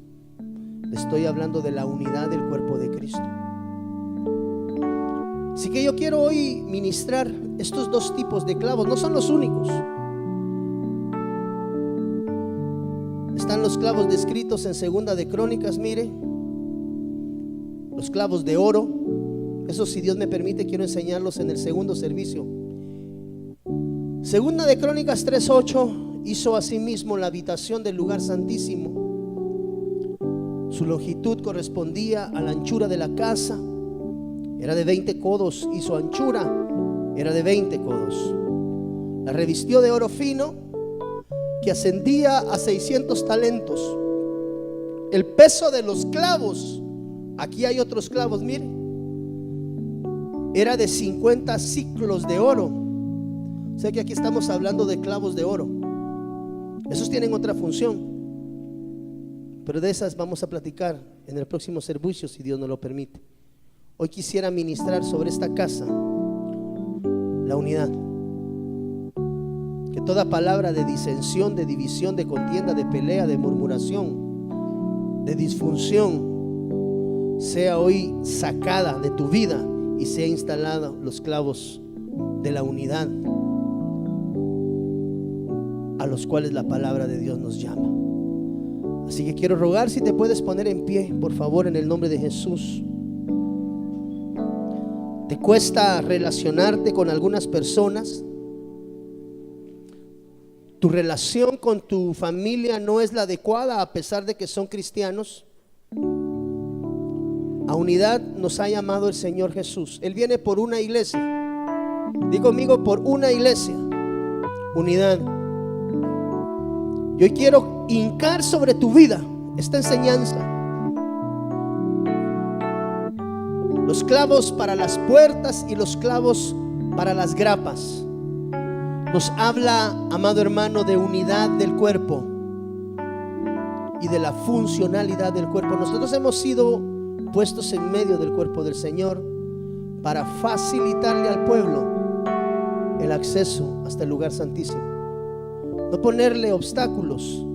le estoy hablando de la unidad del cuerpo de Cristo. Así que yo quiero hoy ministrar estos dos tipos de clavos. No son los únicos. Están los clavos descritos en Segunda de Crónicas, mire, los clavos de oro. Eso, si Dios me permite, quiero enseñarlos en el segundo servicio. Segunda de Crónicas 3:8. Hizo asimismo la habitación del lugar santísimo. Su longitud correspondía a la anchura de la casa, era de 20 codos, y su anchura era de 20 codos. La revistió de oro fino, que ascendía a 600 talentos. El peso de los clavos, aquí hay otros clavos, mire, era de 50 siclos de oro. O sea que aquí estamos hablando de clavos de oro. Esos tienen otra función, pero de esas vamos a platicar en el próximo servicio, si Dios nos lo permite. Hoy quisiera ministrar sobre esta casa la unidad. Que toda palabra de disensión, de división, de contienda, de pelea, de murmuración, de disfunción, sea hoy sacada de tu vida y sea instalada los clavos de la unidad, a los cuales la palabra de Dios nos llama. Así que quiero rogar si te puedes poner en pie, por favor, en el nombre de Jesús. ¿Te cuesta relacionarte con algunas personas? ¿Tu relación con tu familia no es la adecuada a pesar de que son cristianos? A unidad nos ha llamado el Señor Jesús. Él viene por una iglesia. Digo conmigo, por una iglesia. Unidad. Yo quiero hincar sobre tu vida esta enseñanza. Los clavos para las puertas y los clavos para las grapas. Nos habla, amado hermano, de unidad del cuerpo y de la funcionalidad del cuerpo. Nosotros hemos sido puestos en medio del cuerpo del Señor para facilitarle al pueblo el acceso hasta el lugar santísimo. No ponerle obstáculos.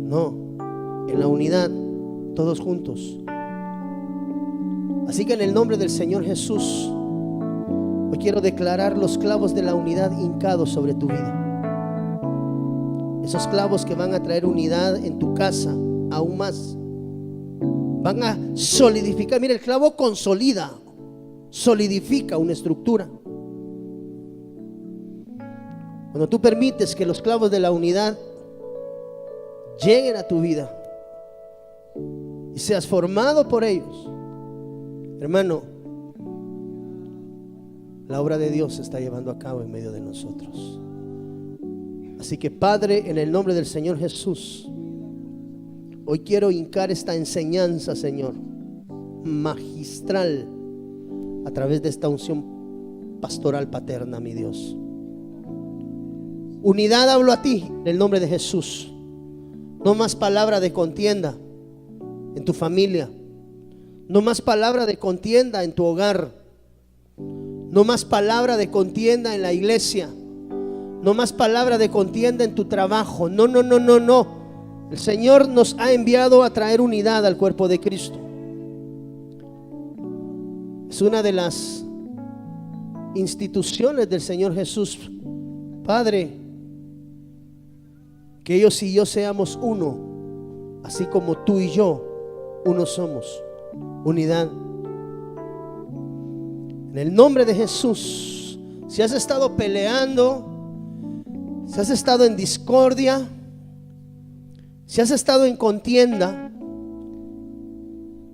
No, en la unidad, todos juntos. Así que en el nombre del Señor Jesús, hoy quiero declarar los clavos de la unidad hincados sobre tu vida. Esos clavos que van a traer unidad en tu casa aún más. Van a solidificar. Mira, el clavo consolida, solidifica una estructura. Cuando tú permites que los clavos de la unidad lleguen a tu vida y seas formado por ellos, hermano, la obra de Dios se está llevando a cabo en medio de nosotros. Así que, Padre, en el nombre del Señor Jesús, hoy quiero hincar esta enseñanza, Señor, magistral, a través de esta unción pastoral paterna, mi Dios. Unidad hablo a ti en el nombre de Jesús. No más palabra de contienda en tu familia. No más palabra de contienda en tu hogar. No más palabra de contienda en la iglesia. No más palabra de contienda en tu trabajo. No, no, no, no, no. El Señor nos ha enviado a traer unidad al cuerpo de Cristo. Es una de las instituciones del Señor Jesús. Padre, que ellos y yo seamos uno, así como tú y yo uno somos. Unidad. En el nombre de Jesús, si has estado peleando, si has estado en discordia, si has estado en contienda,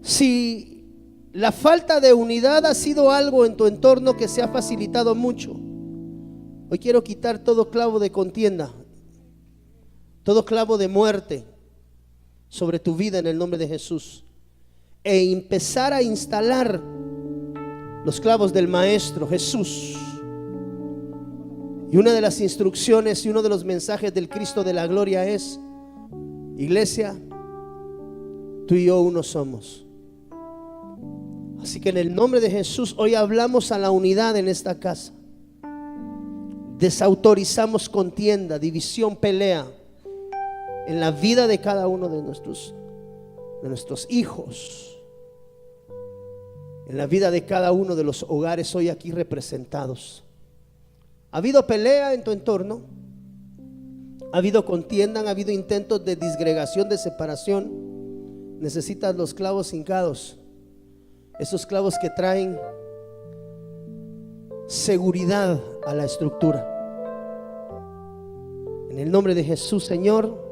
si la falta de unidad ha sido algo en tu entorno que se ha facilitado mucho, hoy quiero quitar todo clavo de contienda, todo clavo de muerte sobre tu vida en el nombre de Jesús, e empezar a instalar los clavos del Maestro Jesús. Y una de las instrucciones y uno de los mensajes del Cristo de la gloria es: iglesia, tú y yo uno somos. Así que en el nombre de Jesús hoy hablamos a la unidad en esta casa. Desautorizamos contienda, división, pelea en la vida de cada uno de nuestros hijos, en la vida de cada uno de los hogares hoy aquí representados. ¿Ha habido pelea en tu entorno? ¿Ha habido contienda? ¿Ha habido intentos de disgregación, de separación? Necesitas los clavos hincados, esos clavos que traen seguridad a la estructura. En el nombre de Jesús, Señor,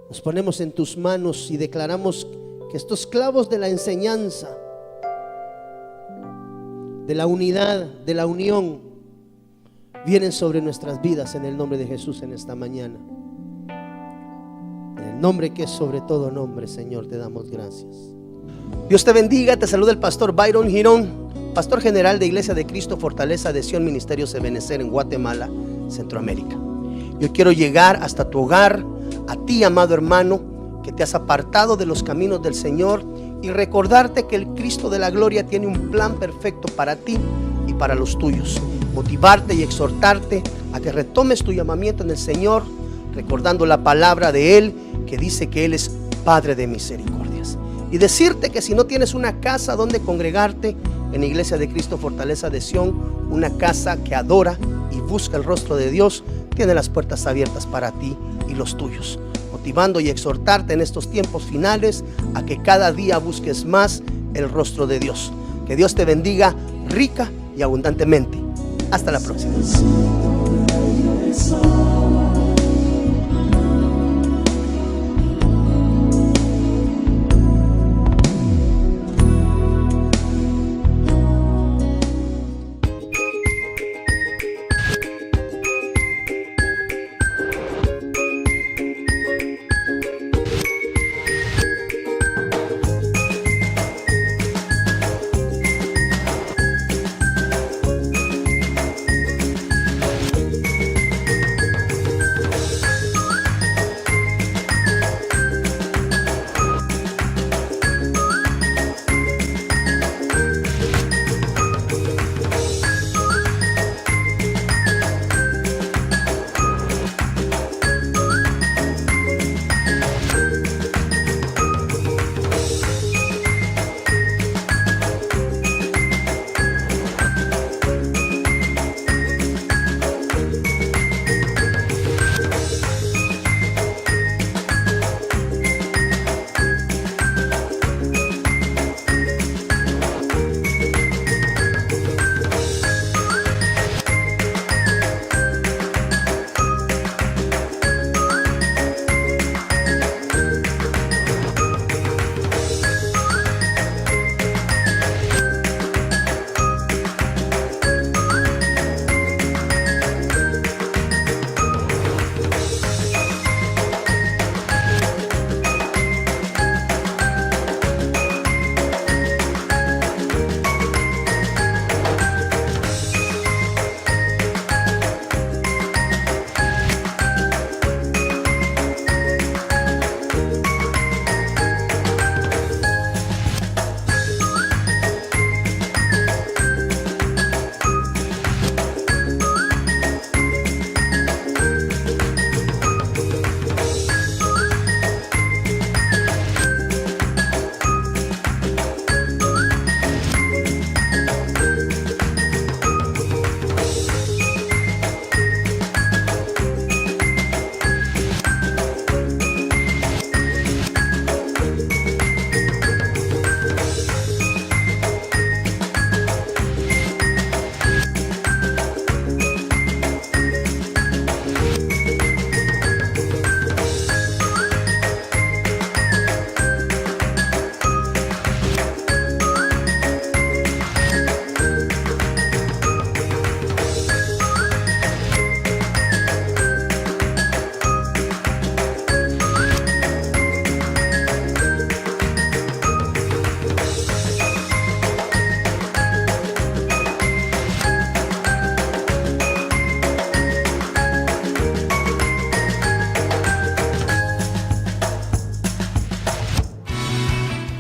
nos ponemos en tus manos y declaramos que estos clavos de la enseñanza, de la unidad, de la unión, vienen sobre nuestras vidas en el nombre de Jesús en esta mañana. En el nombre que es sobre todo nombre, Señor, te damos gracias. Dios te bendiga, te saluda el pastor Byron Girón, pastor general de Iglesia de Cristo Fortaleza de Sion Ministerios Ebenecer en Guatemala, Centroamérica. Yo quiero llegar hasta tu hogar, a ti, amado hermano, que te has apartado de los caminos del Señor, y recordarte que el Cristo de la gloria tiene un plan perfecto para ti y para los tuyos. Motivarte y exhortarte a que retomes tu llamamiento en el Señor, recordando la palabra de Él que dice que Él es Padre de misericordias. Y decirte que si no tienes una casa donde congregarte, en Iglesia de Cristo Fortaleza de Sion, una casa que adora y busca el rostro de Dios, tiene las puertas abiertas para ti y los tuyos, motivando y exhortarte en estos tiempos finales a que cada día busques más el rostro de Dios. Que Dios te bendiga rica y abundantemente. Hasta la próxima.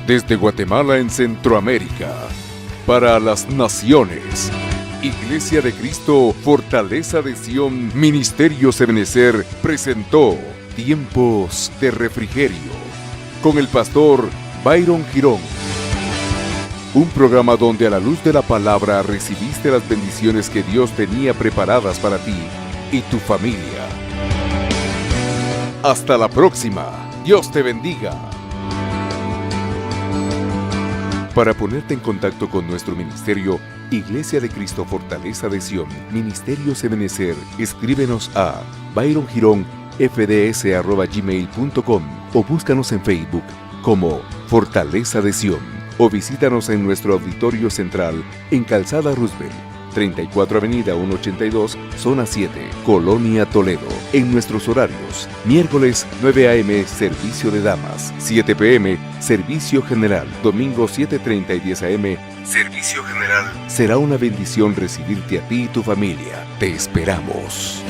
Desde Guatemala en Centroamérica, para las naciones. Iglesia de Cristo, Fortaleza de Sion, Ministerios Ebenecer presentó Tiempos de Refrigerio con el pastor Byron Girón. Un programa donde a la luz de la palabra recibiste las bendiciones que Dios tenía preparadas para ti y tu familia. Hasta la próxima. Dios te bendiga. Para ponerte en contacto con nuestro ministerio, Iglesia de Cristo Fortaleza de Sion, Ministerios Ebenecer, escríbenos a byrongironfds@gmail.com o búscanos en Facebook como Fortaleza de Sion o visítanos en nuestro auditorio central en Calzada Roosevelt, 34 Avenida 182, Zona 7, Colonia Toledo. En nuestros horarios: miércoles 9 a.m. servicio de damas, 7 p.m. servicio general, domingo 7:30 y 10 a.m. servicio general. Será una bendición recibirte a ti y tu familia. Te esperamos.